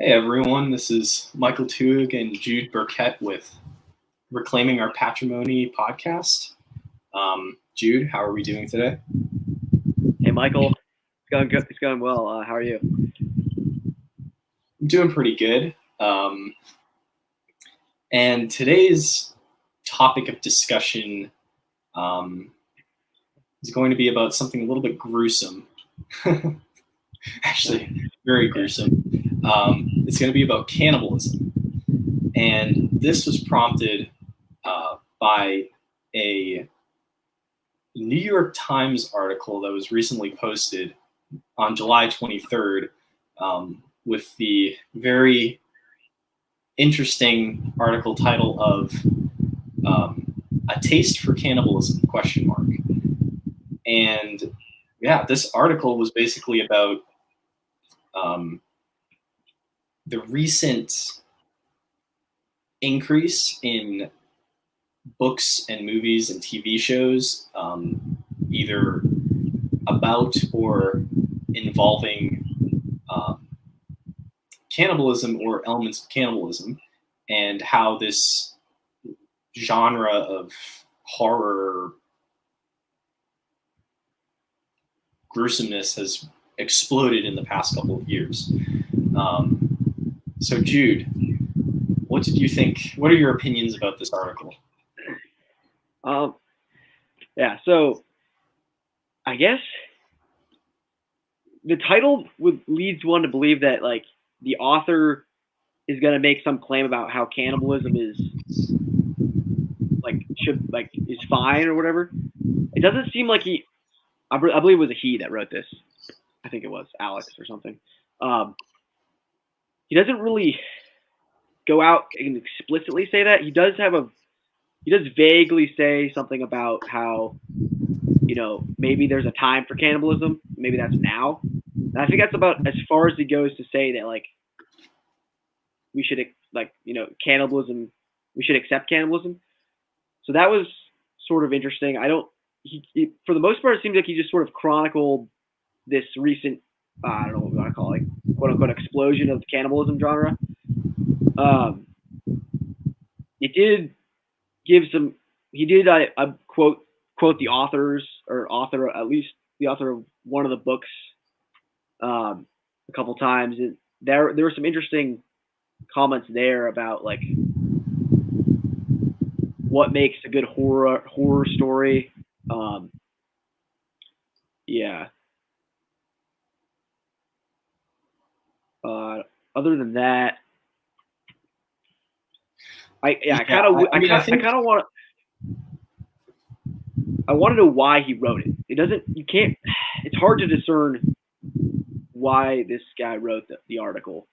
Hey everyone, this is Michael Tuig and Jude Burkett with Reclaiming Our Patrimony podcast. Jude, how are we doing today? Hey Michael, it's going good. It's going well. How are you? I'm doing pretty good. And today's topic of discussion is going to be about something a little bit gruesome. Actually, very gruesome. It's going to be about cannibalism. And this was prompted by a New York Times article that was recently posted on July 23rd with the very interesting article title of A Taste for Cannibalism, ? And yeah, this article was basically about the recent increase in books and movies and TV shows, either about or involving cannibalism or elements of cannibalism, and how this genre of horror gruesomeness has exploded in the past couple of years. So Jude, what did you think? What are your opinions about this article? Yeah, so I guess the title leads one to believe that like the author is going to make some claim about how cannibalism is is fine or whatever. It doesn't seem like I believe it was a he that wrote this. I think it was Alex or something. He doesn't really go out and explicitly say that. He does vaguely say something about how, maybe there's a time for cannibalism. Maybe that's now. And I think that's about as far as he goes to say that, like, we should, cannibalism, we should accept cannibalism. So that was sort of interesting. He for the most part, it seems like he just sort of chronicled this recent, I don't know what we want to call it, like, quote unquote, explosion of the cannibalism genre. It did give some. He did quote the authors or author, at least the author of one of the books, a couple times. And there were some interesting comments there about like what makes a good horror story. Yeah. Other than that, I want to know why he wrote it. It's hard to discern why this guy wrote the article.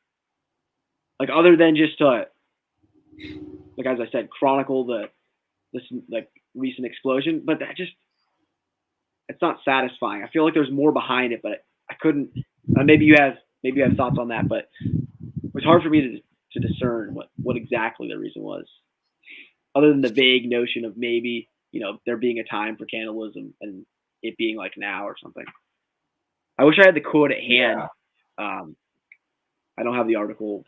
Like, other than just to, like, as I said, chronicle this like recent explosion, but it's not satisfying. I feel like there's more behind it, but I couldn't. Maybe you have thoughts on that, but it was hard for me to discern what exactly the reason was, other than the vague notion of maybe, there being a time for cannibalism and it being like now or something. I wish I had the quote at hand. Yeah. I don't have the article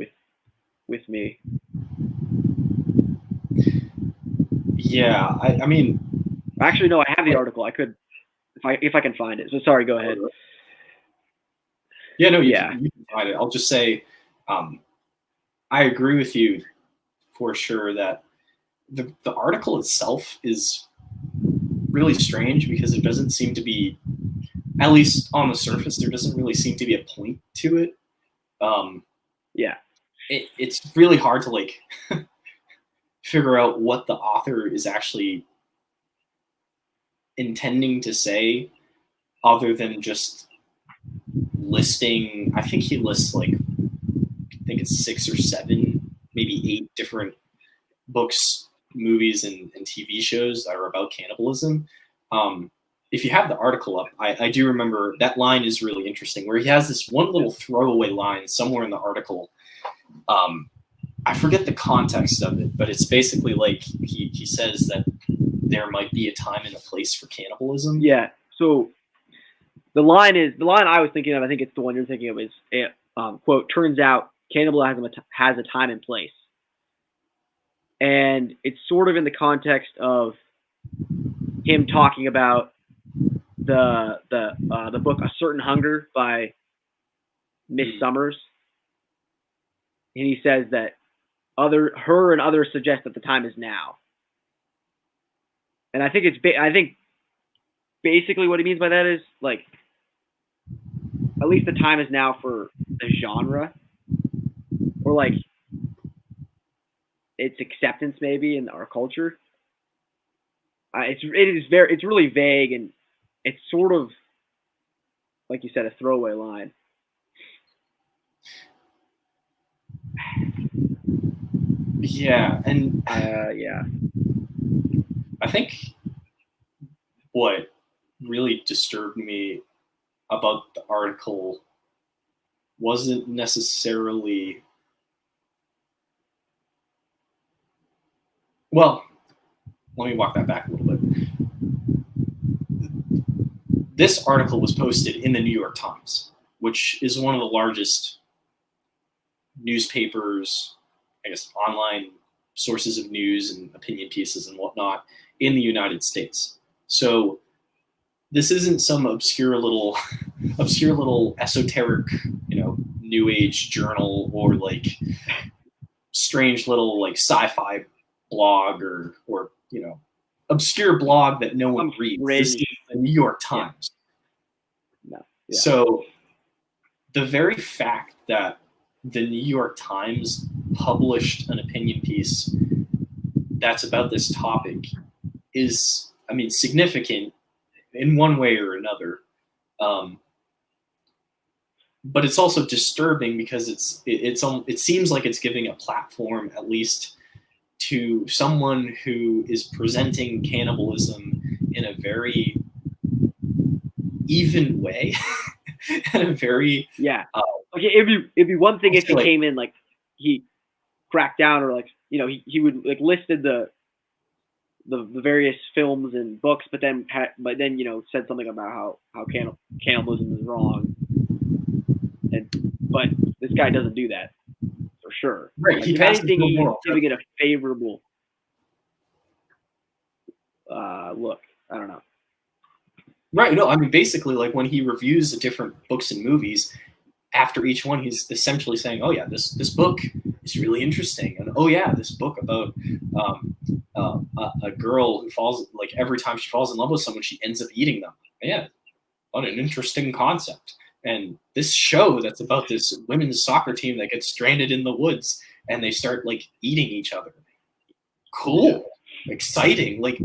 with me. Yeah, I mean, actually, no, I have the article. I could, if I can find it. So sorry, go ahead. Yeah, no, you can find it. I'll just say, I agree with you for sure that the article itself is really strange because there doesn't seem to be, at least on the surface, there doesn't really seem to be a point to it. Yeah. It's really hard to like figure out what the author is actually intending to say, other than just listing. I think he lists like, I think it's 6 or 7, maybe 8 different books, movies, and TV shows that are about cannibalism. If you have the article up, I do remember that line is really interesting, where he has this one little throwaway line somewhere in the article. I forget the context of it, but it's basically like he says that there might be a time and a place for cannibalism. Yeah. So the line I was thinking of, I think it's the one you're thinking of, is quote, turns out cannibalism has a time and place, and it's sort of in the context of him talking about the book A Certain Hunger by Miss Summers, and he says that her and others suggest that the time is now, and I think basically what he means by that is like at least the time is now for the genre, or like its acceptance maybe in our culture. It's really vague, and it's sort of like you said, a throwaway line. Yeah, and yeah, I think what really disturbed me about the article wasn't necessarily, well, let me walk that back a little bit. This article was posted in the New York Times, which is one of the largest newspapers, I guess, online sources of news and opinion pieces and whatnot in the United States. So this isn't some obscure little esoteric, new age journal, or like strange little like sci-fi blog, or obscure blog that no one reads. This is the New York Times. Yeah. No. Yeah. So the very fact that the New York Times published an opinion piece that's about this topic is, significant in one way or another. But it's also disturbing because it seems like it's giving a platform, at least, to someone who is presenting cannibalism in a very even way, and a very Okay, it'd be one thing if he came in like he cracked down, or like he would like listed the various films and books, but then said something about how cannibalism is wrong, but this guy doesn't do that for sure. Right. Like, if anything, he's giving it a favorable look. I don't know. Right. No, basically, like when he reviews the different books and movies, after each one, he's essentially saying, "Oh yeah, this book is really interesting," and "Oh yeah, this book about a girl who falls, like every time she falls in love with someone, she ends up eating them. Yeah, what an interesting concept." And this show that's about this women's soccer team that gets stranded in the woods and they start like eating each other. Cool, exciting. Like,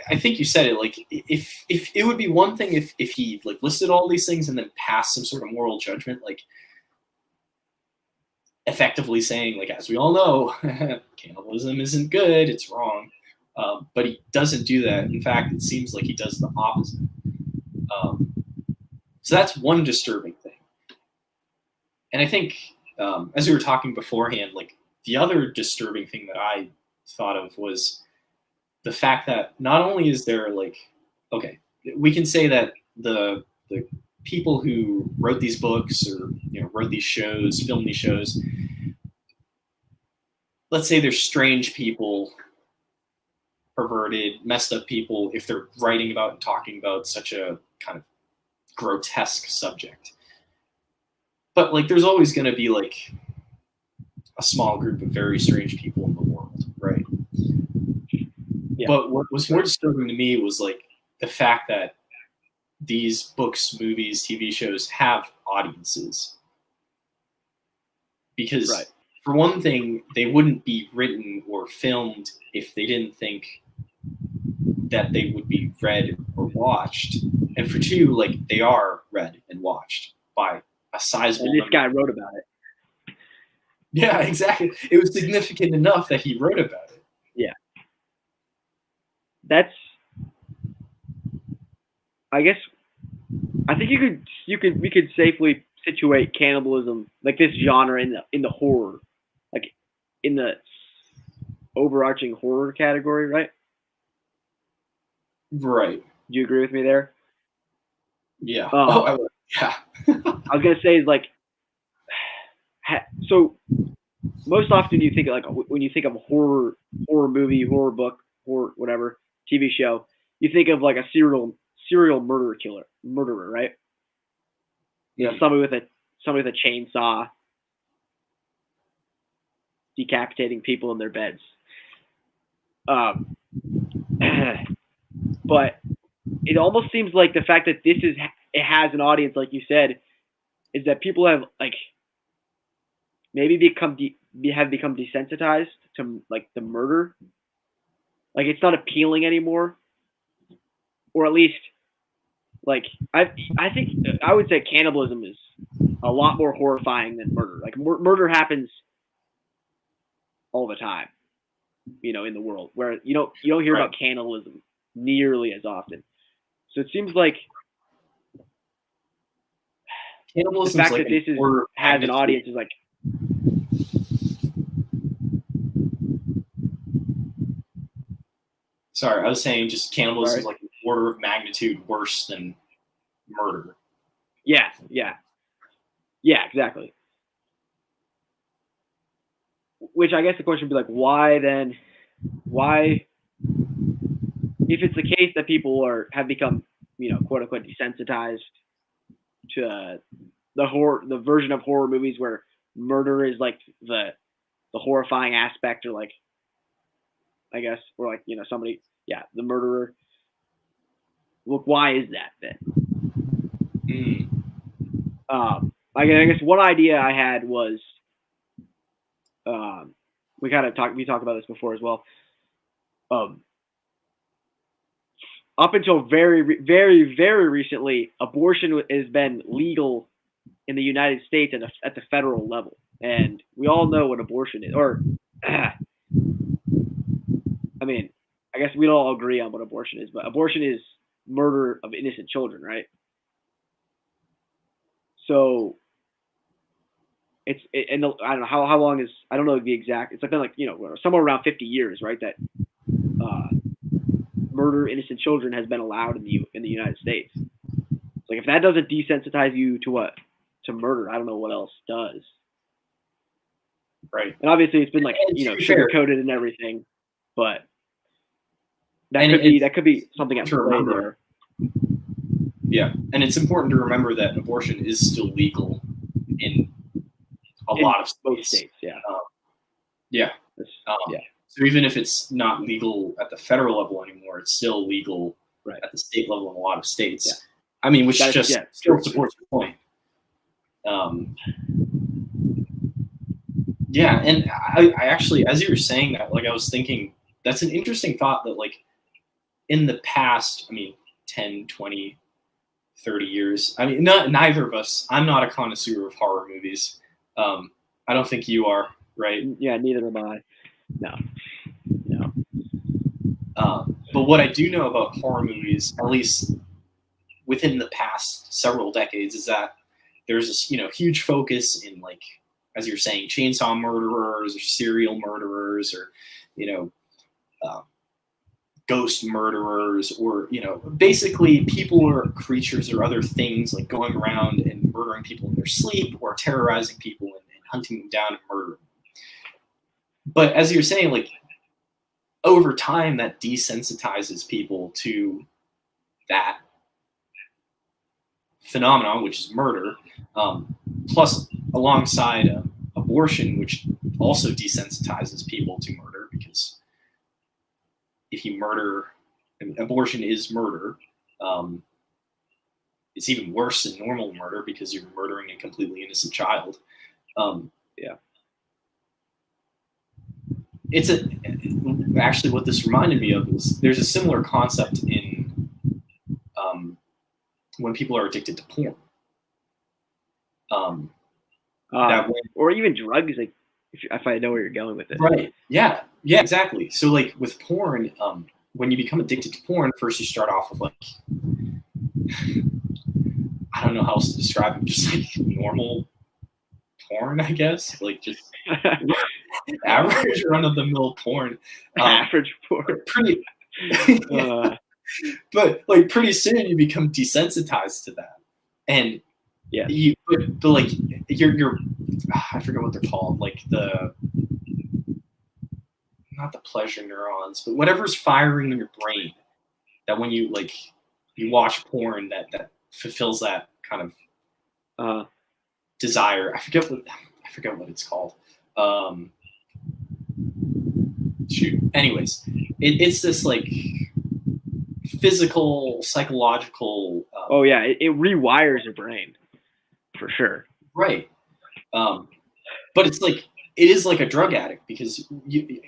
I think you said it. Like, if it would be one thing if he like listed all these things and then passed some sort of moral judgment, like effectively saying, like, as we all know, cannibalism isn't good, it's wrong. But he doesn't do that. In fact, it seems like he does the opposite. So that's one disturbing thing. And I think, as we were talking beforehand, like the other disturbing thing that I thought of was the fact that not only is there like, okay, we can say that the people who wrote these books, or wrote these shows, filmed these shows, let's say they're strange people, perverted, messed up people, if they're writing about and talking about such a kind of grotesque subject. But like, there's always going to be like a small group of very strange people in the world, right? Yeah. But what was more disturbing to me was like the fact that these books, movies, TV shows have audiences. Because for one thing, they wouldn't be written or filmed if they didn't think that they would be read or watched. And for two, like, they are read and watched by a sizable number. And this guy wrote about it. Yeah, exactly. It was significant enough that he wrote about it. Yeah. I think we could safely situate cannibalism, like this genre, in the horror, like in the overarching horror category, right? Right. Do you agree with me there? Yeah. Yeah. I was gonna say is like, so most often you think like when you think of a horror movie, horror book, horror whatever TV show, you think of like a serial murderer, right? You know, somebody with a chainsaw decapitating people in their beds. But it almost seems like the fact that it has an audience, like you said, is that people have like maybe have become desensitized to like the murder. Like it's not appealing anymore, or at least like I think I would say cannibalism is a lot more horrifying than murder. Like murder happens all the time, you know, in the world where you don't hear about cannibalism nearly as often. So it seems like the fact like that this has an audience is like. Sorry, I was saying just cannibalism is like an order of magnitude worse than murder. Yeah, exactly. Which I guess the question would be like, why then? Why, if it's the case that people have become, you know, quote unquote desensitized to the version of horror movies where murder is like the horrifying aspect, or like, I guess, or like, you know, somebody, the murderer. Look, why is that then? I guess one idea I had was, we talked about this before as well. Up until very, very, very recently, abortion has been legal in the United States at the federal level, and we all know what abortion is. Or, I mean, I guess we don't all agree on what abortion is, but abortion is murder of innocent children, right? So and I don't know how long is, I don't know the exact. It's been like, you know, somewhere around 50 years, right? That murder innocent children has been allowed in the United States. Like if that doesn't desensitize you to murder, I don't know what else does. Right. And obviously it's been like, you know, sugar coated and everything, but that could be something at play there. Yeah, and it's important to remember that abortion is still legal in a lot of states. Both states, yeah. Yeah. So even if it's not legal at the federal level anymore, it's still legal at the state level in a lot of states. Yeah. I mean, which still supports your point. Yeah, and I actually, as you were saying that, like I was thinking, that's an interesting thought that like in the past, I mean, 10, 20, 30 years, I mean, neither of us, I'm not a connoisseur of horror movies. I don't think you are, right? Yeah, neither am I. No. But what I do know about horror movies, at least within the past several decades, is that there's this, you know, huge focus in, like, as you're saying, chainsaw murderers or serial murderers, or, you know, ghost murderers, or, you know, basically people or creatures or other things like going around and murdering people in their sleep, or terrorizing people and hunting them down and murdering them. But as you're saying, like, over time that desensitizes people to that phenomenon, which is murder, plus alongside abortion, which also desensitizes people to murder, because if you murder, I mean, abortion is murder. It's even worse than normal murder because you're murdering a completely innocent child. It's actually what this reminded me of is there's a similar concept in when people are addicted to porn. Or even drugs, like if I know where you're going with it. Right. Yeah, exactly. So like with porn, when you become addicted to porn, first you start off with like, I don't know how else to describe it, just like normal porn, I guess, like just average run-of-the-mill porn. Average porn. But like pretty soon you become desensitized to that, and Yeah. But like you're I forget what they're called, like not the pleasure neurons, but whatever's firing in your brain that when you like you watch porn that fulfills that kind of desire. I forget what it's called. Shoot. Anyways, it's this like physical, psychological. Oh yeah, it rewires your brain for sure. Right. But it's like it is like a drug addict because you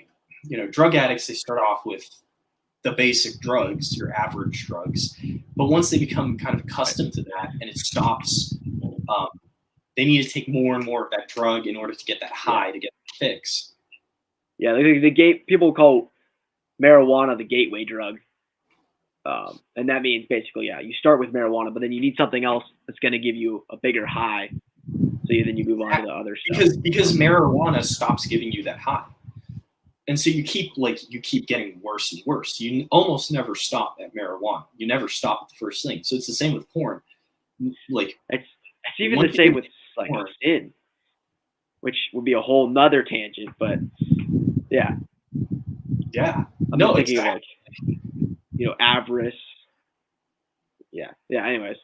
know drug addicts, they start off with the basic drugs, your average drugs, but once they become kind of accustomed to that and it stops, they need to take more and more of that drug in order to get that high, to get the fix. Yeah, the people call marijuana the gateway drug. And that means basically, yeah, you start with marijuana, but then you need something else that's going to give you a bigger high. So then you move on to the other stuff. Because marijuana stops giving you that high. And so you keep getting worse and worse. You almost never stop at marijuana. You never stop at the first thing. So it's the same with porn. Like it's even the same with like sin, which would be a whole nother tangent, but yeah. Yeah. I'm thinking exactly. Of like, avarice. Yeah. Yeah. Anyways.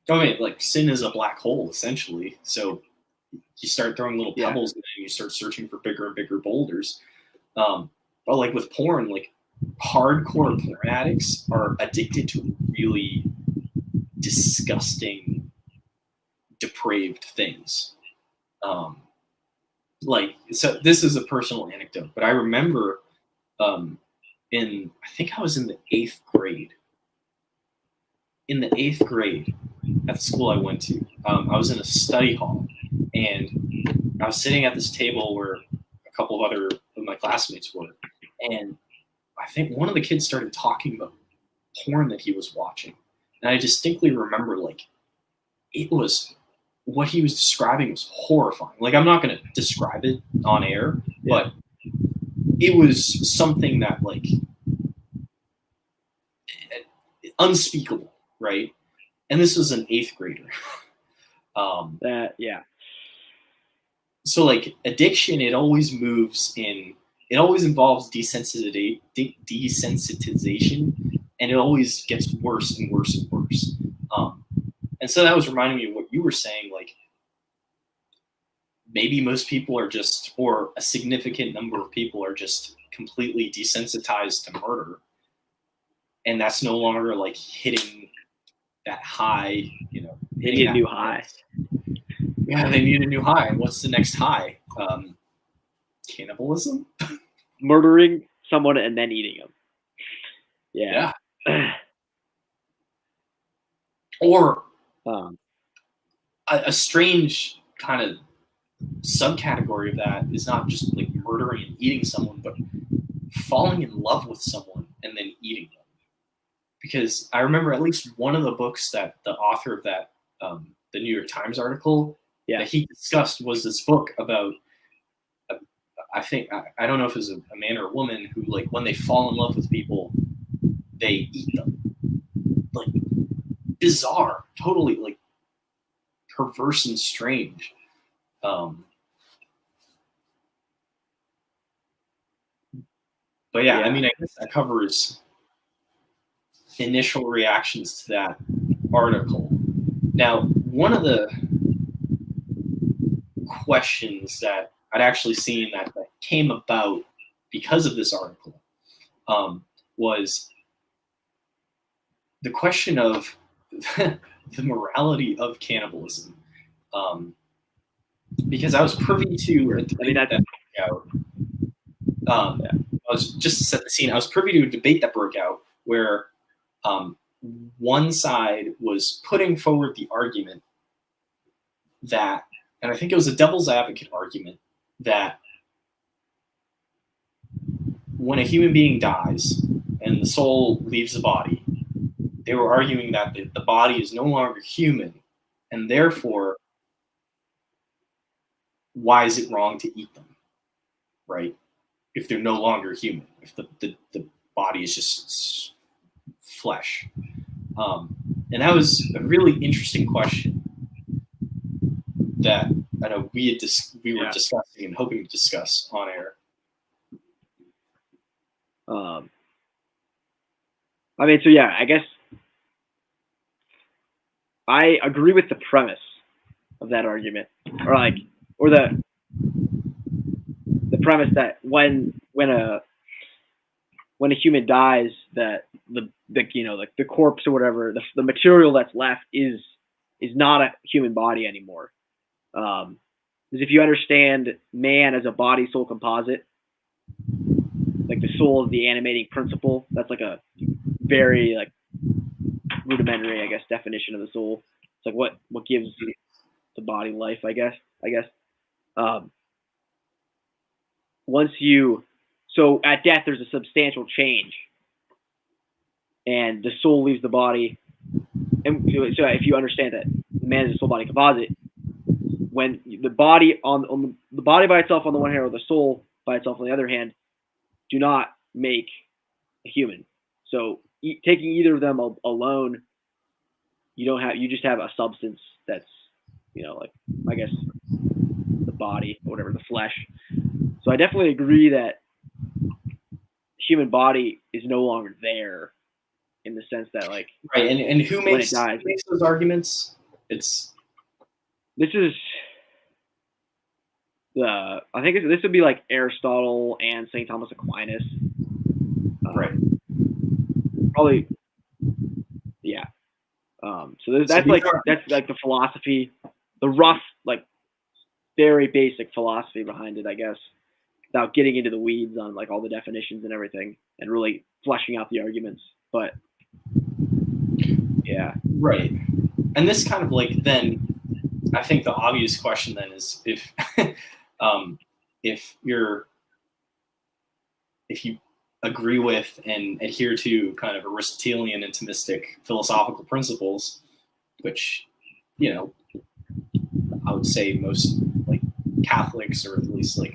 I mean, like sin is a black hole essentially. So you start throwing little pebbles in and you start searching for bigger and bigger boulders. But like with porn, like hardcore porn addicts are addicted to really disgusting, depraved things. Like, so this is a personal anecdote, but I remember I think I was in the 8th grade. In the 8th grade at the school I went to, I was in a study hall and I was sitting at this table where a couple of other of my classmates were. And I think one of the kids started talking about porn that he was watching. And I distinctly remember, like, it was what he was describing was horrifying. Like, I'm not going to describe it on air, but it was something that, like, unspeakable, right? And this was an 8th grader. So, like, addiction, it always involves desensitization, and it always gets worse and worse and worse. And so that was reminding me of what you were saying, like, maybe most people are just, or a significant number of people are just completely desensitized to murder. And that's no longer like hitting that high, They need a new high. Yeah, they need a new high. What's the next high? Cannibalism? Murdering someone and then eating them. Yeah. Or a strange kind of subcategory of that is not just like murdering and eating someone, but falling in love with someone and then eating them. Because I remember at least one of the books that the author of that, the New York Times article that he discussed was this book about, I think, I don't know if it was a man or a woman who, like, when they fall in love with people, they eat them. Like, bizarre, totally, like, perverse and strange. But yeah, I mean, I guess that covers initial reactions to that article. Now, one of the questions that I'd actually seen that came about because of this article was the question of the morality of cannibalism. Because I was privy to a debate that broke out. I was just to set the scene. I was privy to a debate that broke out where one side was putting forward the argument that, and I think it was a devil's advocate argument, that when a human being dies and the soul leaves the body, they were arguing that the body is no longer human, and therefore, why is it wrong to eat them, right? If they're no longer human, if the body is just flesh. And that was a really interesting question that I know we were discussing and hoping to discuss on air. I mean, so yeah, I guess I agree with the premise of that argument, or the premise that when a human dies, that the corpse or whatever, the material that's left is not a human body anymore. Because if you understand man as a body soul composite, like the soul is the animating principle. That's like a very like rudimentary, I guess, definition of the soul. It's like what gives the body life, I guess. So at death, there's a substantial change, and the soul leaves the body. And so if you understand that man is a soul body composite, when the body on the body by itself on the one hand, or the soul by itself on the other hand, do not make a human. So taking either of them alone, you just have a substance that's, like, I guess, the body or whatever, the flesh. So I definitely agree that human body is no longer there, in the sense that, like, right. And who makes those arguments? This would be like Aristotle and St. Thomas Aquinas. Right. Probably. Yeah. So that's like the philosophy, the rough, like, very basic philosophy behind it, I guess, without getting into the weeds on like all the definitions and everything and really fleshing out the arguments. But yeah. Right. And this kind of like, then I think the obvious question then is if if you agree with and adhere to kind of Aristotelian and Thomistic philosophical principles, which, I would say most like Catholics, or at least like,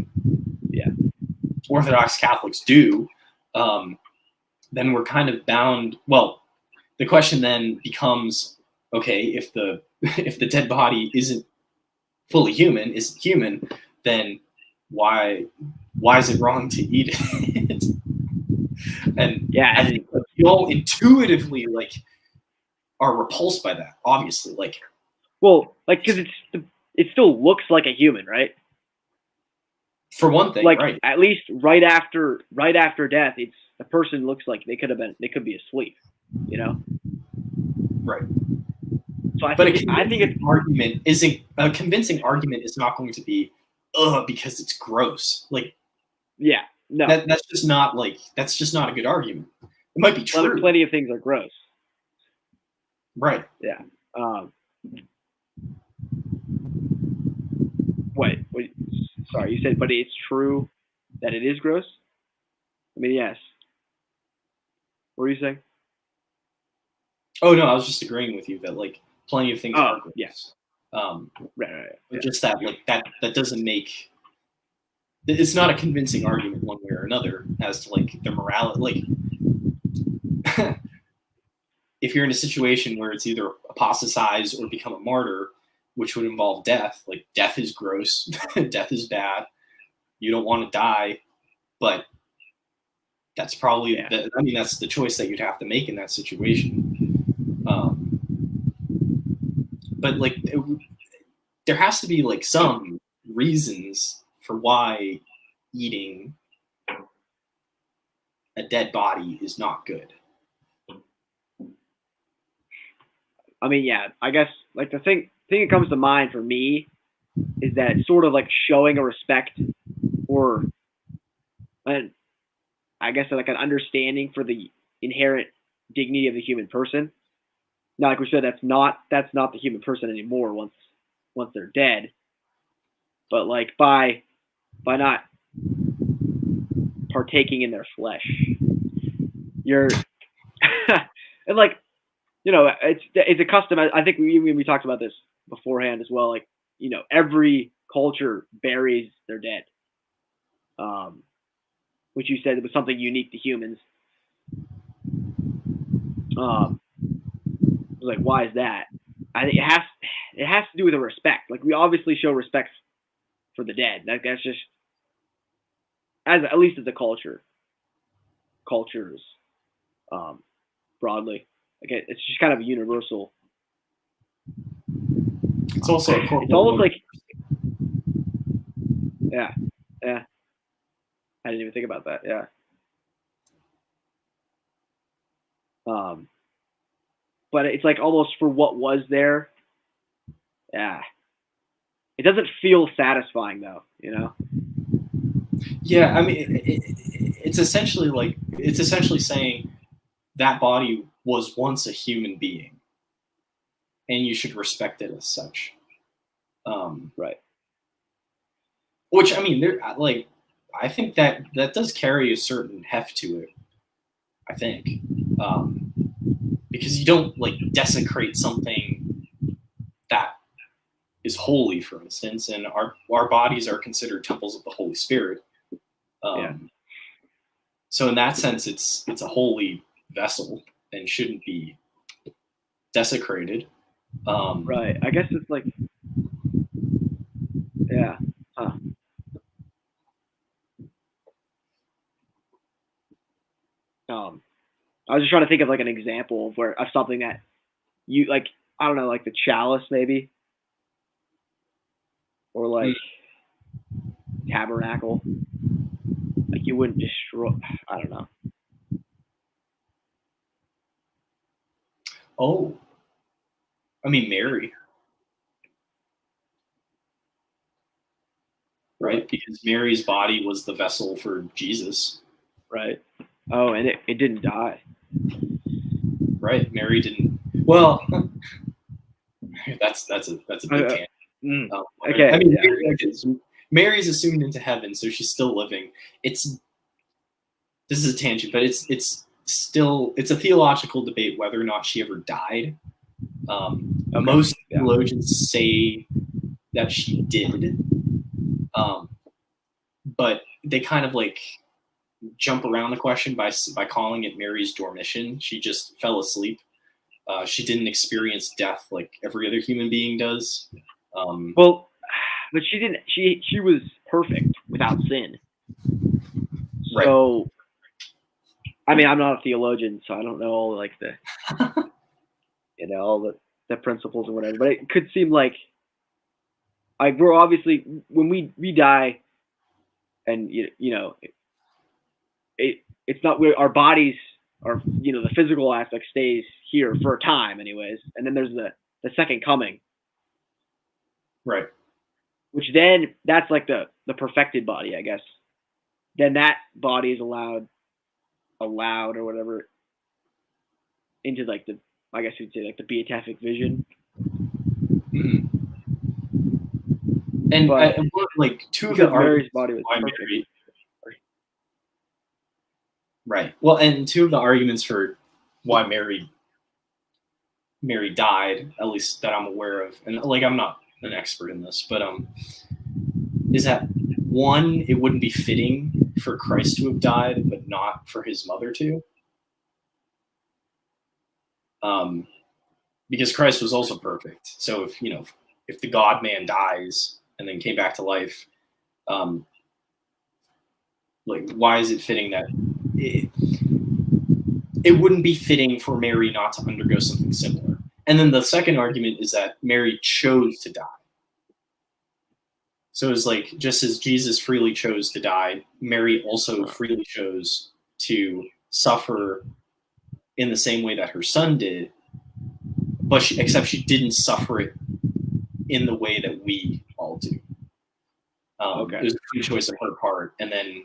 Orthodox Catholics do, then we're kind of bound. Well, the question then becomes, okay, if the dead body isn't fully human, then why is it wrong to eat it? And I think we all intuitively like are repulsed by that, obviously. Like, well, like, because it still looks like a human, right? For one thing, like, right? At least right after death, the person looks like they could be asleep, Right. So I think a convincing argument is not going to be, because it's gross. Like, yeah, no, that's just not a good argument. It might be true. Plenty of things are gross. Right. Yeah. Wait. Sorry, you said, but it's true that it is gross? I mean, yes. What were you saying? Oh, no, I was just agreeing with you that, like, plenty of things are gross. Yes. Right. But just that, like, that doesn't make... It's not a convincing argument one way or another as to, like, the morality. Like, if you're in a situation where it's either apostatize or become a martyr, which would involve death, like, death is gross, death is bad, you don't want to die, but that's probably that's the choice that you'd have to make in that situation. But like, there has to be like some reasons for why eating a dead body is not good. I mean, yeah, I guess like the thing that comes to mind for me is that it's sort of like showing a respect, or I guess like an understanding for the inherent dignity of the human person. Now, like we said, that's not the human person anymore once they're dead. But like by not partaking in their flesh, you're and like, it's a custom. I think we talked about this beforehand as well. Like, every culture buries their dead, which you said was something unique to humans. was like, why is that? I think it has to do with the respect. Like, we obviously show respect for the dead. That's just, at least as a cultures broadly. Like, it's just kind of a universal. It's also it's almost like, yeah. I didn't even think about that. Yeah. But it's like almost for what was there. Yeah. It doesn't feel satisfying though, you know? Yeah, I mean, it's essentially saying that body was once a human being, and you should respect it as such. Right. Which, I mean, I think that does carry a certain heft to it. I think, because you don't like desecrate something that is holy, for instance, and our bodies are considered temples of the Holy Spirit. Yeah. So in that sense, it's a holy vessel and shouldn't be desecrated. Right. I guess it's like, yeah. Huh. I was just trying to think of like an example of something that you like. I don't know, like the chalice maybe, or like tabernacle. Like you wouldn't destroy. I don't know. Oh, I mean Mary, right? Because Mary's body was the vessel for Jesus. Right. Oh, and it didn't die. Right. Mary didn't. Well, that's a big tangent. Okay. I mean, Yeah. Mary's assumed into heaven, so she's still living. This is a tangent, but it's a theological debate whether or not she ever died. Most theologians say that she did, but they kind of like jump around the question by calling it Mary's dormition. She just fell asleep. She didn't experience death like every other human being does. Well, but she didn't. She was perfect without sin. Right. So, I mean, I'm not a theologian, so I don't know all like the, all the principles or whatever. But it could seem like we're obviously when we die, and it's not where our bodies are. The physical aspect stays here for a time, anyways, and then there's the second coming. Right. Which then that's like the perfected body, I guess. Then that body is allowed or whatever into like I guess you'd say like the beatific vision. Mm-hmm. And like two of the Mary's body was perfect. Mary, right. Well, and two of the arguments for why Mary died, at least that I'm aware of, and like I'm not an expert in this, but is that one, it wouldn't be fitting for Christ to have died, but not for his mother to. Because Christ was also perfect. So if the God man dies and then came back to life, like why is it fitting that it wouldn't be fitting for Mary not to undergo something similar? And then the second argument is that Mary chose to die. So it's like, just as Jesus freely chose to die, Mary also freely chose to suffer in the same way that her son did, but except she didn't suffer it in the way that we all do. It was a free choice of her part, and then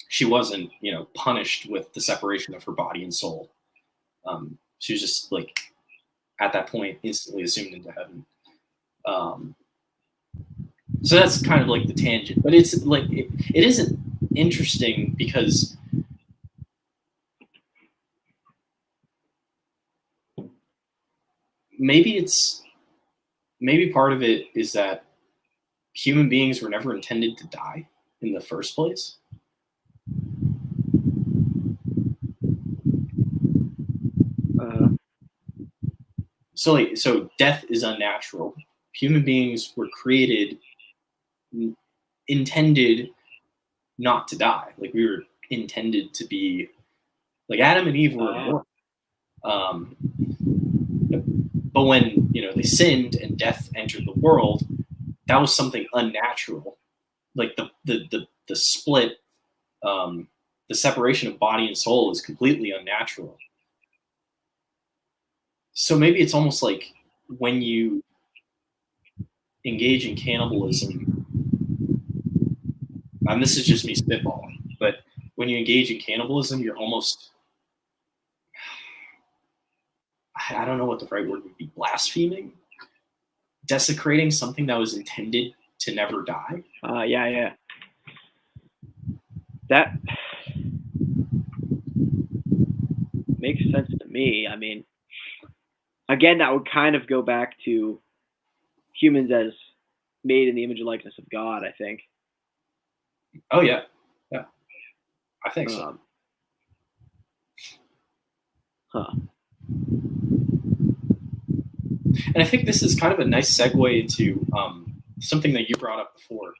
she wasn't, punished with the separation of her body and soul. She was just like, at that point, instantly assumed into heaven. So that's kind of like the tangent, but it's like it isn't interesting because maybe part of it is that human beings were never intended to die in the first place. so death is unnatural. Human beings were created, intended not to die. Like we were intended to be, like Adam and Eve were immortal. But when they sinned and death entered the world, that was something unnatural. Like the split, the separation of body and soul is completely unnatural. So maybe it's almost like when you engage in cannibalism, and this is just me spitballing, but when you engage in cannibalism, you're almost, I don't know what the right word would be, blaspheming, desecrating something that was intended to never die. Yeah. That makes sense to me. I mean, again, that would kind of go back to humans as made in the image and likeness of God, I think. Oh, yeah. Yeah. I think so. And I think this is kind of a nice segue to something that you brought up before,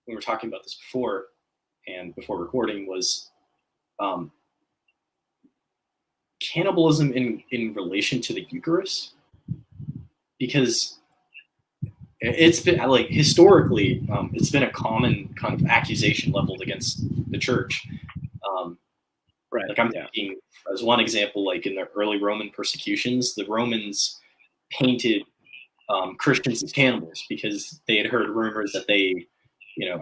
when we were talking about this before, and before recording, was cannibalism in relation to the Eucharist. Because it's been, like, historically, it's been a common kind of accusation leveled against the church. Right. Like I'm thinking, as one example, like in the early Roman persecutions, the Romans painted Christians as cannibals because they had heard rumors that they,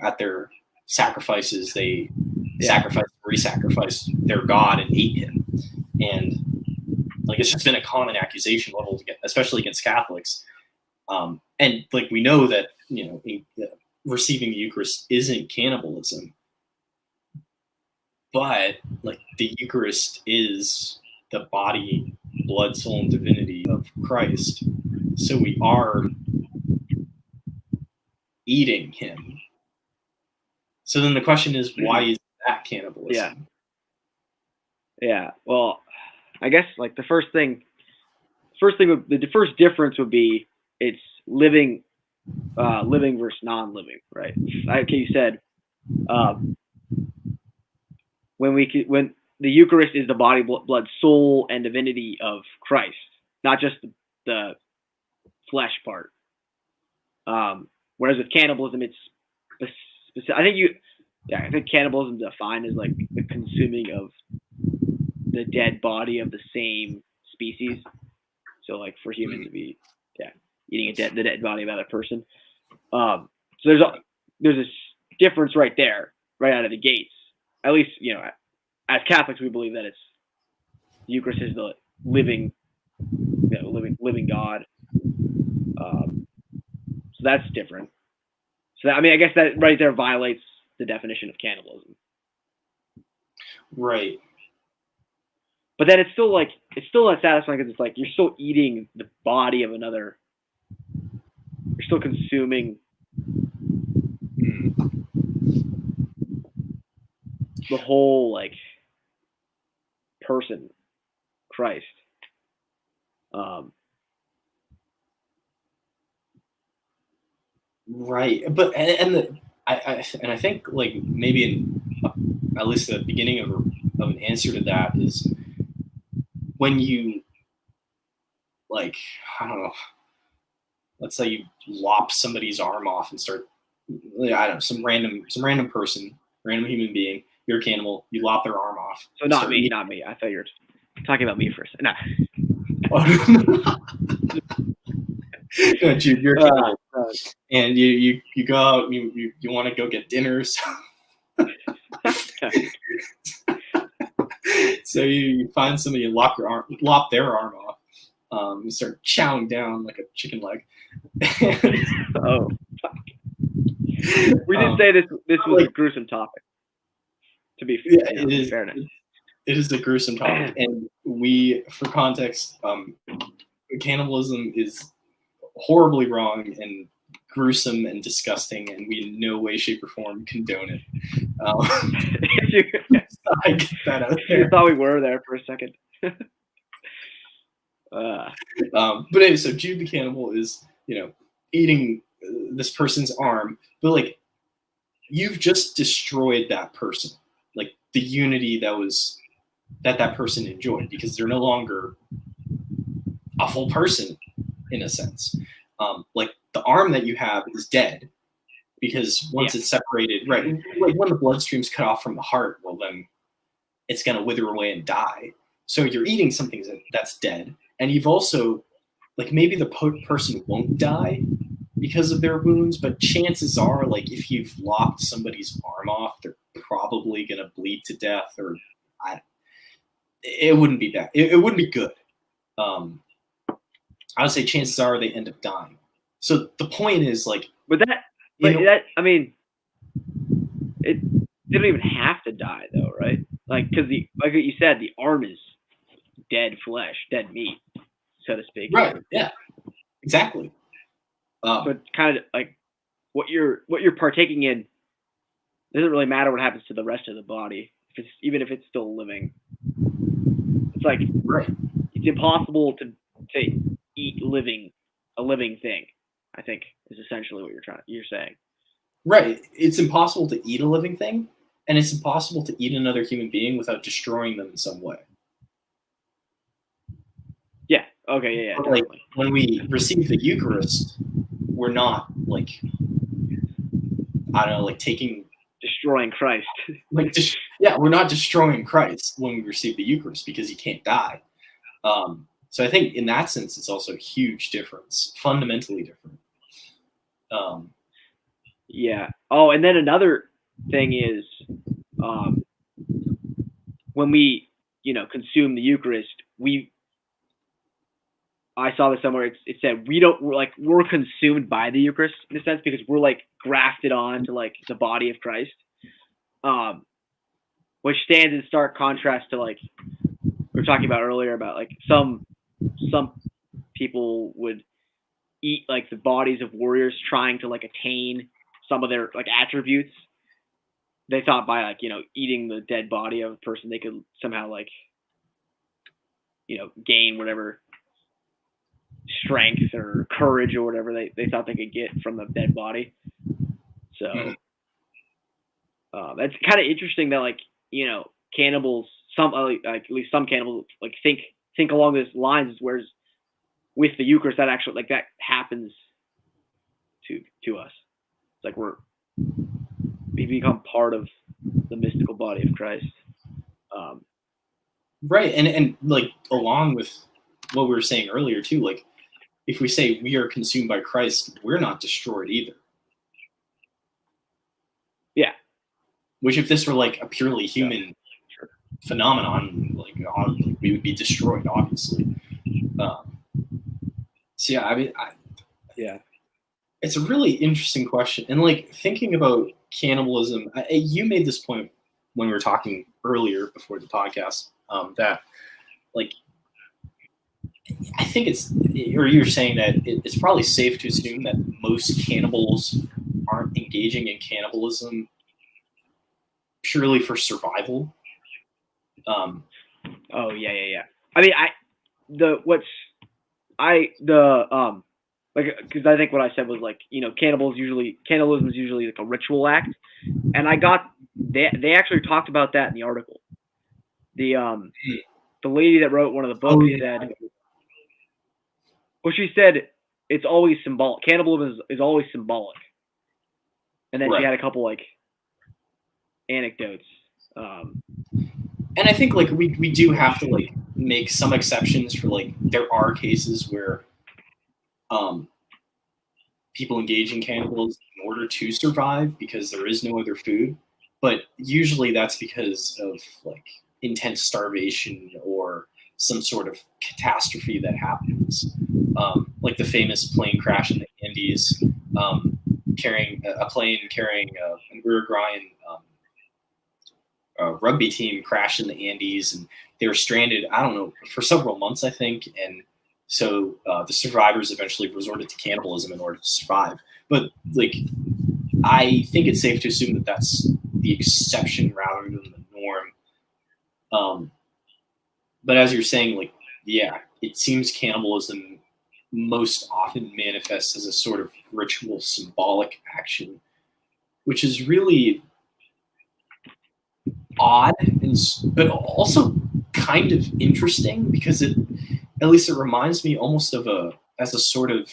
at their sacrifices, they sacrificed, re-sacrificed their God and ate him. And like, it's just been a common accusation leveled, especially against Catholics. And like, we know that, receiving the Eucharist isn't cannibalism, but like the Eucharist is the body, blood, soul, and divinity of Christ. So we are eating him. So then the question is, why is that cannibalism? Yeah. Well, I guess like the first difference would be it's living versus non-living, right? Okay, you said when the Eucharist is the body, blood, soul, and divinity of Christ, not just the flesh part. Whereas with cannibalism, it's I think cannibalism defined as like the consuming of the dead body of the same species. So like for humans to be eating the dead body of another person. So there's a difference right there, right out of the gates. At least, as Catholics, we believe that the Eucharist is the living God. So that's different. So I guess that right there violates the definition of cannibalism. Right. But then it's still not satisfying because it's like you're still eating the body of another. You're still consuming the whole like person, Christ. Right, but I think like maybe at least the beginning of an answer to that is when you, like, I don't know, let's say you lop somebody's arm off and start, I don't know, some random person, random human being, you're a cannibal, you lop their arm off. So not me. I thought you were talking about me first. No. No, dude, you're a cannibal. And you go out, you want to go get dinner, so you find somebody, you lop their arm off, you start chowing down like a chicken leg. Oh, fuck. We did say this was a gruesome topic. To be fair, it is. It is a gruesome topic, and for context, cannibalism is horribly wrong and gruesome and disgusting, and we in no way, shape, or form condone it. I get that out there. You thought we were there for a second. But anyway, so Jude the cannibal is, eating this person's arm, but like you've just destroyed that person, like the unity that person enjoyed, because they're no longer a full person in a sense. Like the arm that you have is dead because once it's separated, right? Like when the bloodstream's cut off from the heart, well then it's going to wither away and die. So you're eating something that's dead, and you've also, like, maybe the person won't die because of their wounds, but chances are, like, if you've lopped somebody's arm off, they're probably going to bleed to death, or it wouldn't be bad. It wouldn't be good. I would say chances are they end up dying. So the point is, like, I mean, it they don't even have to die though, right? Like, because like you said, the arm is dead flesh, dead meat, so to speak. Right. Yeah. Exactly. But kind of like what you're partaking in doesn't really matter what happens to the rest of the body, even if it's still living. It's like it's impossible to eat a living thing, I think, is essentially what you're saying. Right. It's impossible to eat a living thing, and it's impossible to eat another human being without destroying them in some way. Yeah. Okay. Yeah. Like when we receive the Eucharist, we're not like, I don't know, like destroying Christ. Like, we're not destroying Christ when we receive the Eucharist because he can't die. So I think in that sense, it's also a huge difference, fundamentally different. Yeah. Oh, and then another thing is, when we, consume the Eucharist, I saw this somewhere. It said we're consumed by the Eucharist in a sense because we're like grafted on to like the body of Christ, which stands in stark contrast to like we were talking about earlier about like some people would eat like the bodies of warriors trying to like attain some of their like attributes. They thought by like eating the dead body of a person they could somehow like gain whatever strength or courage or whatever they thought they could get from the dead body. So that's kind of interesting that like cannibals, some like at least some cannibals like think along those lines, whereas with the Eucharist that actually like that happens to us. It's like we become part of the mystical body of Christ. Right, and like along with what we were saying earlier too, like if we say we are consumed by Christ, we're not destroyed either. Yeah. Which if this were like a purely human phenomenon, like we would be destroyed, obviously. So yeah, I mean, it's a really interesting question, and like thinking about cannibalism, you made this point when we were talking earlier before the podcast, that like I think or you're saying that it's probably safe to assume that most cannibals aren't engaging in cannibalism purely for survival. Oh yeah. I mean, because I think what I said was like cannibalism is usually like a ritual act, and they actually talked about that in the article. The lady that wrote one of the books said, well, she said it's always symbolic. Cannibalism is always symbolic, and then she had a couple like anecdotes. And I think like we do have to like make some exceptions for like there are cases where people engage in cannibalism in order to survive because there is no other food, but usually that's because of like intense starvation or some sort of catastrophe that happens, like the famous plane crash in the Andes, carrying a plane carrying an Uruguayan rugby team crashed in the Andes, and they were stranded, I don't know, for several months, I think. And so the survivors eventually resorted to cannibalism in order to survive. But like, I think it's safe to assume that that's the exception rather than the norm. But as you're saying, like, yeah, it seems cannibalism most often manifests as a sort of ritual symbolic action, which is really odd, but also kind of interesting because at least it reminds me almost of as a sort of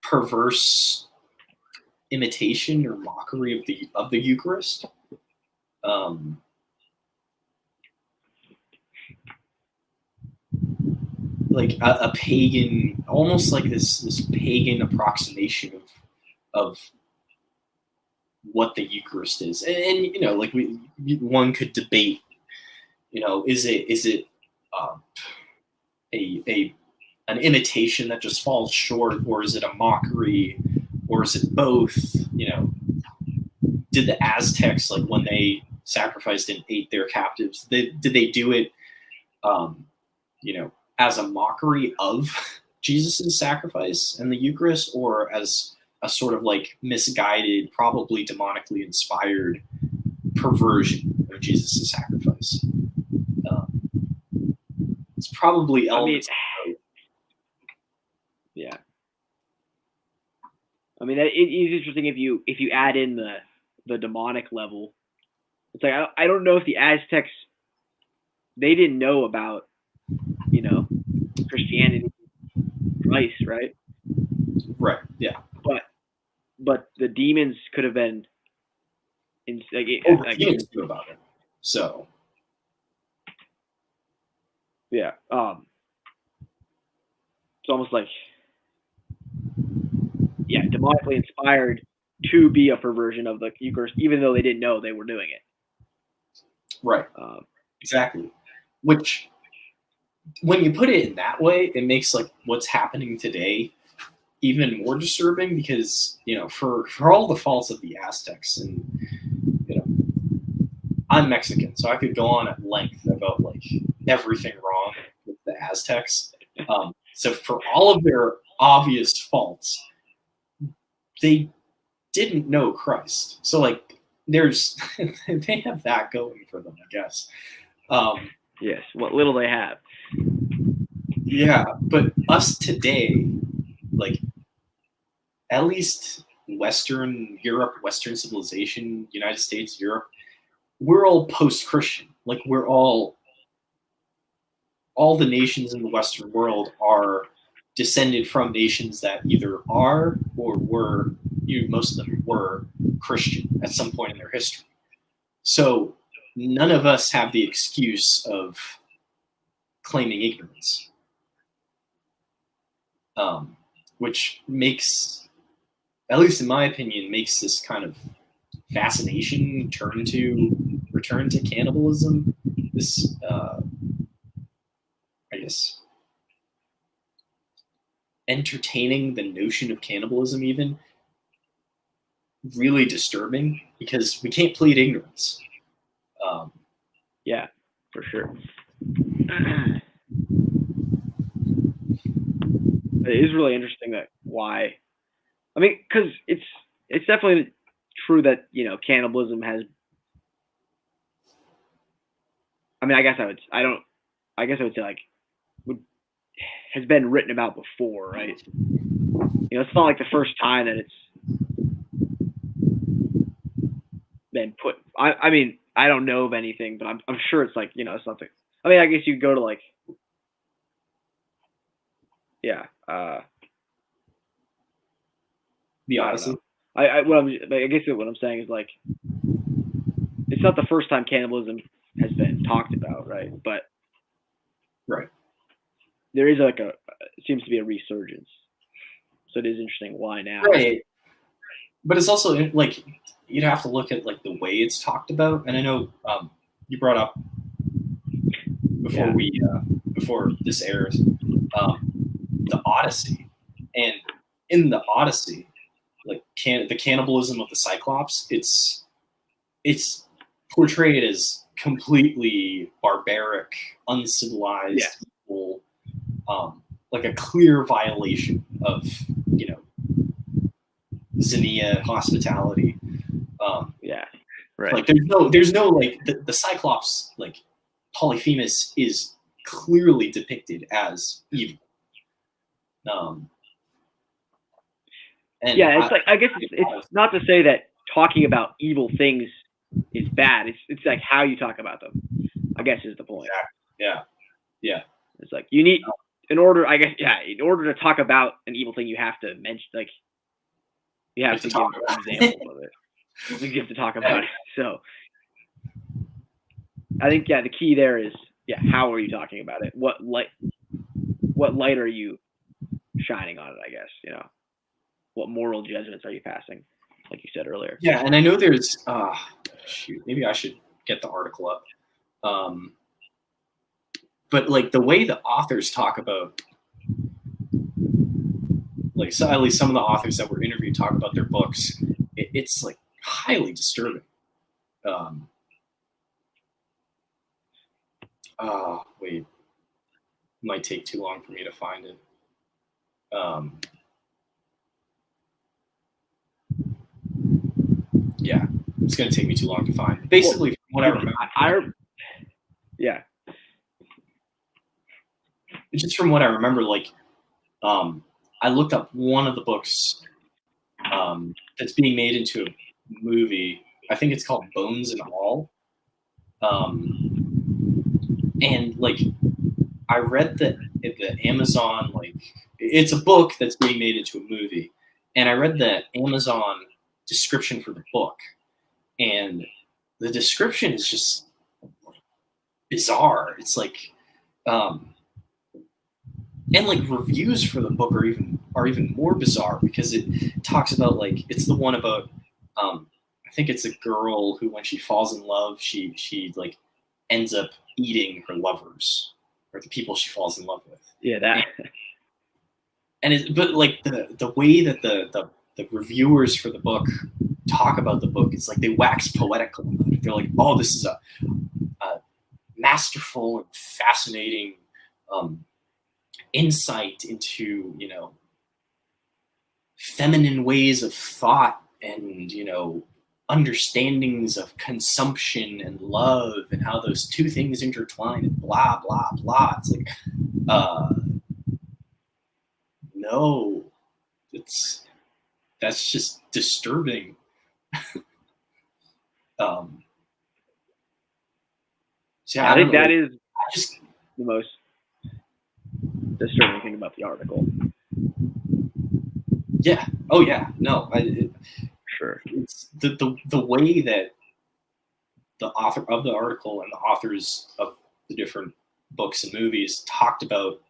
perverse imitation or mockery of the Eucharist. Um, like a pagan, almost like this pagan approximation of what the Eucharist is, and like one could debate, is it uh, a an imitation that just falls short, or is it a mockery, or is it both? Did the Aztecs, like when they sacrificed and ate their captives, did they do it, um, as a mockery of Jesus's sacrifice and the Eucharist, or as a sort of like misguided, probably demonically inspired perversion of Jesus' sacrifice? It's probably elements. Yeah. I mean, it is interesting if you add in the demonic level. It's like I don't know if the Aztecs, they didn't know about Christianity, Christ, right? Right. Yeah. But the demons could have been demons knew about it. So yeah. It's almost like demonically inspired to be a perversion of the Eucharist, even though they didn't know they were doing it. Right. Exactly. Which, when you put it in that way, it makes like what's happening today even more disturbing, because for all the faults of the Aztecs, and I'm Mexican, so I could go on at length about like everything wrong with the Aztecs. So for all of their obvious faults, they didn't know Christ. So like they have that going for them, I guess. Yes, what little they have. Yeah, but us today, like at least Western Europe, Western civilization, United States, Europe, we're all post-Christian. Like we're all the nations in the Western world are descended from nations that either are or were, most of them were Christian at some point in their history. So none of us have the excuse of claiming ignorance, which makes, at least in my opinion, makes this kind of fascination return to cannibalism, this I guess entertaining the notion of cannibalism, even, really disturbing, because we can't plead ignorance. Yeah, for sure. It is really interesting that why. I mean, because it's definitely true that cannibalism has. I mean, I guess I would say like has been written about before, right? It's not like the first time that it's been put. I mean, I don't know of anything, but I'm sure it's like something. I mean, I guess you go to like the Odyssey. I guess what I'm saying is like it's not the first time cannibalism has been talked about, right? But right, there is like it seems to be a resurgence. So it is interesting why now. Right. But it's also like you'd have to look at like the way it's talked about, and I know you brought up before this airs the Odyssey, and in the Odyssey, like the cannibalism of the Cyclops, it's portrayed as completely barbaric, uncivilized, evil, like a clear violation of Xenia hospitality. Right. Like there's no like the Cyclops, like Polyphemus, is clearly depicted as evil. And yeah, it's like, I guess it's not to say that talking about evil things is bad. It's like how you talk about them, I guess, is the point. Yeah. It's like you need, in order to talk about an evil thing, you have to mention, like, you have to give examples of it. You have to talk about it. So I think, the key there is, how are you talking about it? What light are you shining on it, I guess, what moral judgments are you passing, like you said earlier? Yeah, and I know there's maybe I should get the article up. But like the way the authors talk about, like, so at least some of the authors that were interviewed talk about their books, it's like highly disturbing. Wait, it might take too long for me to find it. Yeah, it's going to take me too long to find. Basically, from what I remember. Just from what I remember, like, I looked up one of the books that's being made into a movie. I think it's called Bones and All. And like, I read that the Amazon, like, it's a book that's being made into a movie, and I read the Amazon description for the book, and the description is just like bizarre. It's like, and like reviews for the book are even more bizarre, because it talks about, like, it's the one about I think it's a girl who, when she falls in love, she like ends up eating her lovers, or the people she falls in love with. Yeah, that. But like the way that the reviewers for the book talk about the book, it's like they wax poetical about it. They're like, oh, this is a masterful and fascinating insight into, feminine ways of thought, and, understandings of consumption and love, and how those two things intertwine, and blah, blah, blah. It's like, no, that's just disturbing. Yeah, I think that is the most disturbing thing about the article. Yeah. Oh yeah. No. Sure. It's the way that the author of the article and the authors of the different books and movies talked about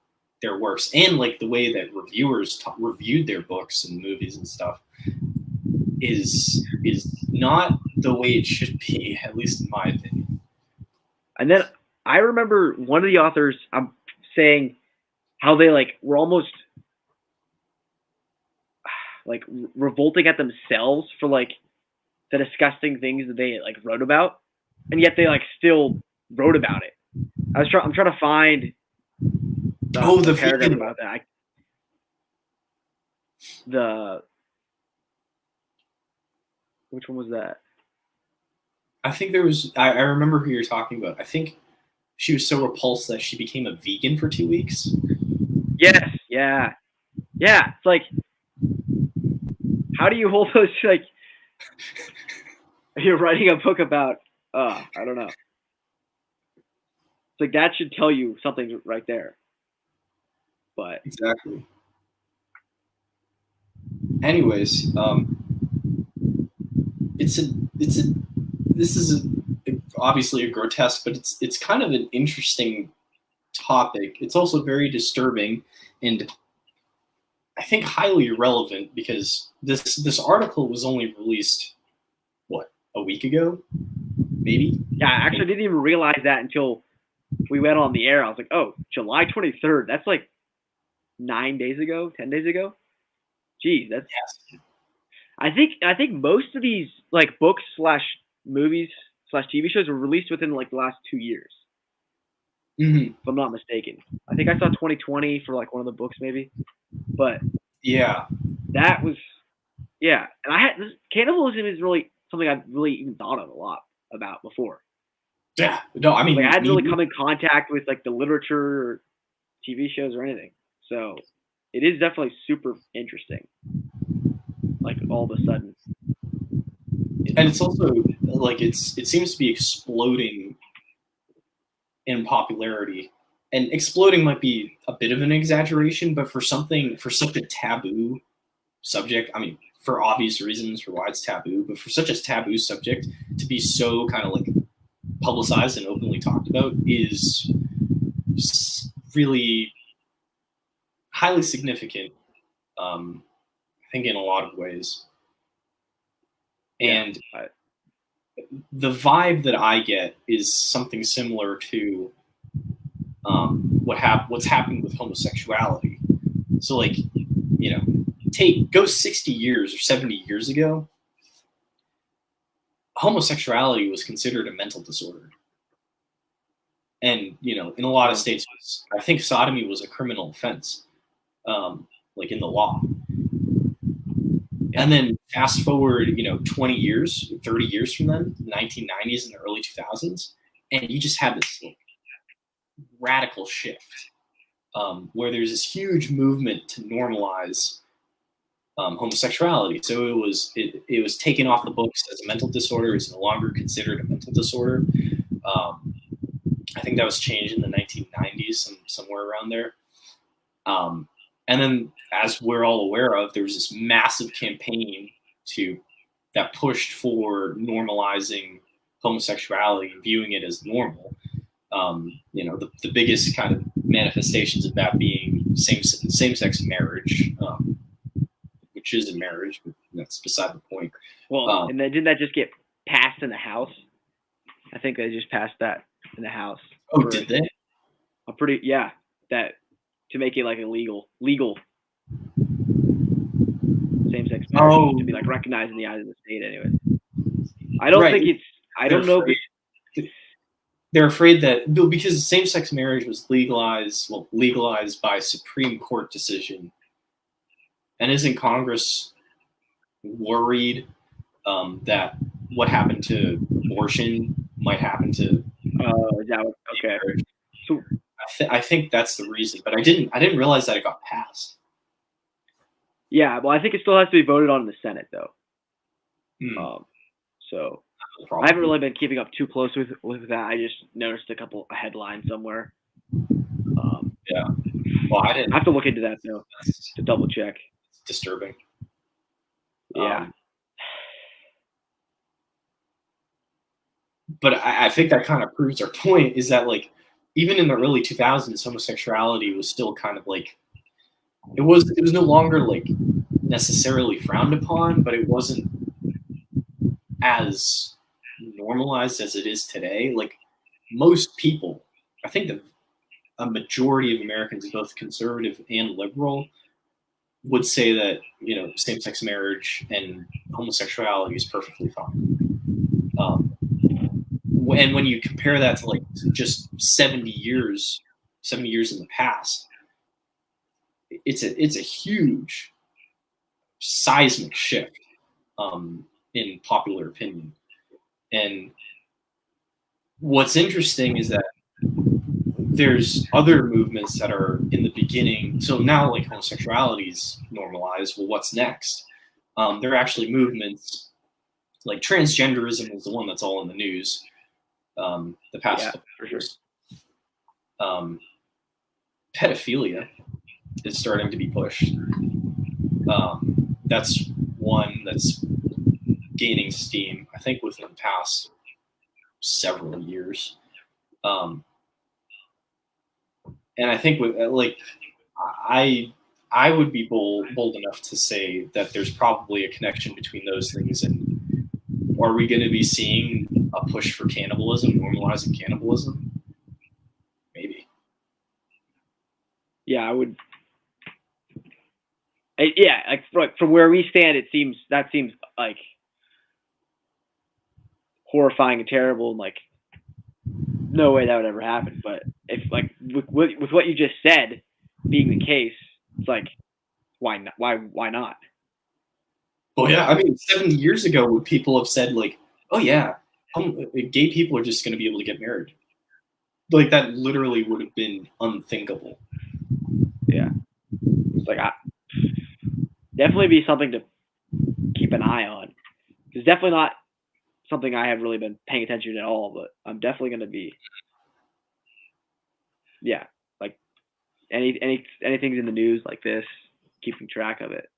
their works, and like the way that reviewers reviewed their books and movies and stuff is not the way it should be, at least in my opinion. And then I remember one of the authors saying how they were almost revolting at themselves for the disgusting things that they wrote about, and yet they still wrote about it. I'm trying to find the paragraph about that. Which one was that? I think there was. I remember who you're talking about. I think she was so repulsed that she became a vegan for 2 weeks. Yes. Yeah. It's like, how do you hold those you're writing a book about? I don't know. It's like that should tell you something right there. But exactly. Anyways, this is obviously a grotesque, but it's kind of an interesting topic. It's also very disturbing, and I think highly irrelevant, because this article was only released, what, a week ago, maybe? Yeah, I actually didn't even realize that until we went on the air. I was like, oh, July 23rd. That's 9 days ago, 10 days ago. Geez, that's. Yes. I think most of these books / movies / TV shows were released within the last 2 years. Mm-hmm. If I'm not mistaken. I think I saw 2020 for one of the books maybe. But yeah, that was, and cannibalism is really something I've really even thought of a lot about before. Yeah, no, I mean, Like I hadn't really come in contact with like the literature or TV shows or anything. So it is definitely super interesting. Like all of a sudden. and it's also like it seems to be exploding in popularity. And exploding might be a bit of an exaggeration, but for such a taboo subject, I mean, for obvious reasons for why it's taboo, but for such a taboo subject to be so kind of like publicized and openly talked about is really highly significant. I think in a lot of ways, and Yeah, the vibe that I get is something similar to what's happened with homosexuality. So, like, go 60 years or 70 years ago, homosexuality was considered a mental disorder. And, in a lot of states, I think sodomy was a criminal offense, like in the law. And then fast forward, 20 years, 30 years from then, the 1990s and the early 2000s, and you just had this like, radical shift where there's this huge movement to normalize homosexuality. So it was taken off the books as a mental disorder. It's no longer considered a mental disorder. I think that was changed in the 1990s, somewhere around there. And then, as we're all aware of, there was this massive campaign that pushed for normalizing homosexuality and viewing it as normal. The biggest kind of manifestations of that being same-sex marriage, which is a marriage, but that's beside the point. Well, and then didn't that just get passed in the House? I think they just passed that in the House. Oh, did they? That to make it like legal same-sex marriage to be like recognized in the eyes of the state. Anyway, I don't think it's. I don't know. They're afraid that because same-sex marriage was legalized by Supreme Court decision, and isn't Congress worried that what happened to abortion might happen to? Okay. So I think that's the reason, but I didn't realize that it got passed. Yeah, well, I think it still has to be voted on in the Senate, though. So I haven't really been keeping up too close with that. I just noticed a headline somewhere. Yeah. Well, I didn't. I have to look into that though to double check. It's disturbing. Yeah. But I think that kind of proves our point is that like even in the early 2000s, homosexuality was still kind of like it was no longer like necessarily frowned upon, but it wasn't as normalized as it is today. Like most people, I think that a majority of Americans, both conservative and liberal, would say that same-sex marriage and homosexuality is perfectly fine. And when you compare that to like just 70 years in the past, it's a huge seismic shift in popular opinion. And what's interesting is that there's other movements that are in the beginning. So now like homosexuality is normalized. Well, what's next? There are actually movements like transgenderism is the one that's all in the news the past couple of years. Pedophilia is starting to be pushed. That's one that's gaining steam, I think, within the past several years. And I think I would be bold enough to say that there's probably a connection between those things. And are we going to be seeing a push for cannibalism, normalizing cannibalism? Maybe. Yeah, I would. Like from where we stand, it seems like horrifying and terrible, and like no way that would ever happen. But if like with what you just said being the case, it's like why not? Why not? Well, yeah. I mean, 70 years ago, would people have said like, "Oh yeah, gay people are just going to be able to get married. Like that literally would have been unthinkable. Yeah. It's like definitely be something to keep an eye on. It's definitely not something I have really been paying attention to at all, but I'm definitely going to be, like anything's in the news like this, keeping track of it.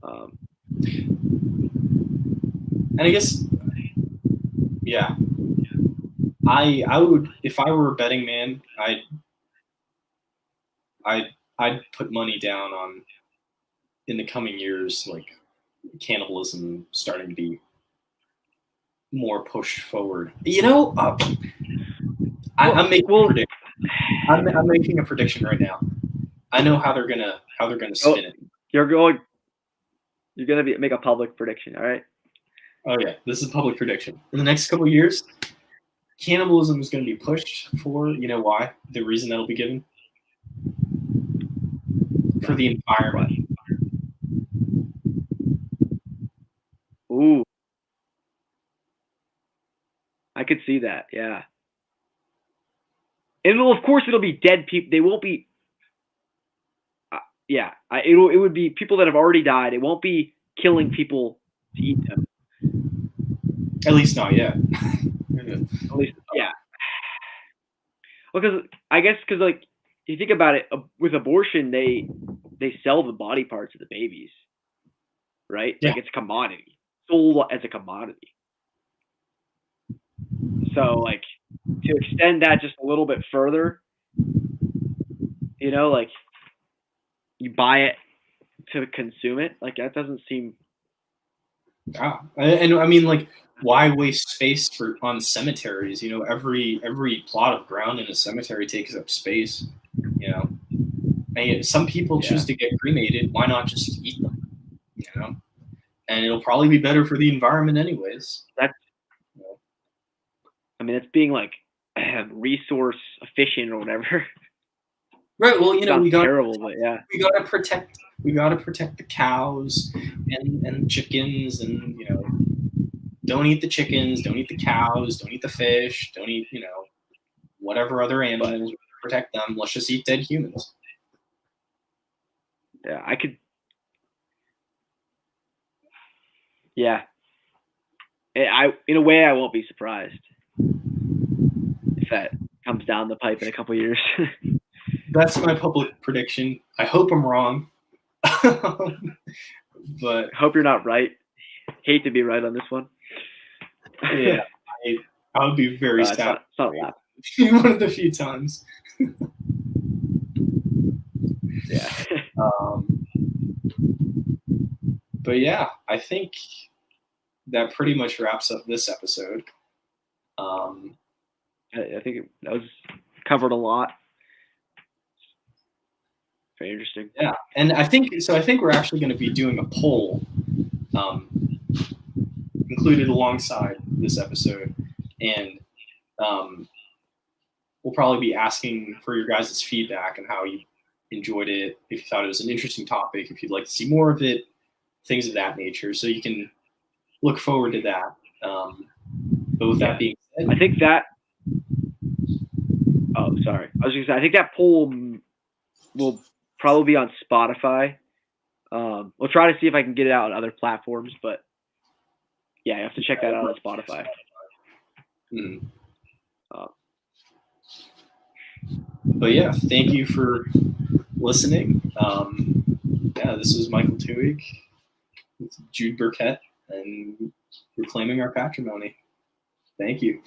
And I guess, yeah, I would, if I were a betting man, I'd put money down on, in the coming years, like cannibalism starting to be more pushed forward. I'm making a prediction. I'm making a prediction right now. I know how they're gonna spin it. You're gonna make a public prediction, all right? Oh yeah, this is a public prediction. In the next couple of years, cannibalism is going to be pushed for, why? The reason that'll be given? For the environment. Ooh. I could see that, yeah. And of course it'll be dead people. They won't be it would be people that have already died. It won't be killing people to eat them. At least not yet. At least, yeah. Because I guess like you think about it, with abortion, they sell the body parts of the babies, right? Yeah. Like it's a commodity, sold as a commodity. So like to extend that just a little bit further, like you buy it to consume it, like that doesn't seem. Yeah, and I mean, like, why waste space on cemeteries? Every plot of ground in a cemetery takes up space. And some people choose to get cremated. Why not just eat them? And it'll probably be better for the environment, anyways. I mean, it's being like resource efficient or whatever. Right. Well, we got terrible, but yeah, we gotta protect the cows and chickens, and don't eat the chickens, don't eat the cows, don't eat the fish, don't eat whatever other animals. Protect them. Let's just eat dead humans. Yeah, I could. Yeah, in a way I won't be surprised if that comes down the pipe in a couple years. That's my public prediction. I hope I'm wrong. But I hope you're not right. Hate to be right on this one. Yeah, I would be very sad. It's not that. One of the few times. Yeah. But yeah, I think that pretty much wraps up this episode. I think that was covered a lot. Very interesting. Yeah, and I think we're actually going to be doing a poll included alongside this episode, and we'll probably be asking for your guys' feedback on how you enjoyed it, if you thought it was an interesting topic, if you'd like to see more of it, things of that nature. So you can look forward to that. But with that being said, I think that. Oh, sorry. I was going to say, I think that poll will probably be on Spotify. We'll try to see if I can get it out on other platforms, but yeah, you have to check that out on Spotify. But yeah, thank you for listening. This was Michael Tuig with Jude Burkett, and reclaiming our patrimony. Thank you.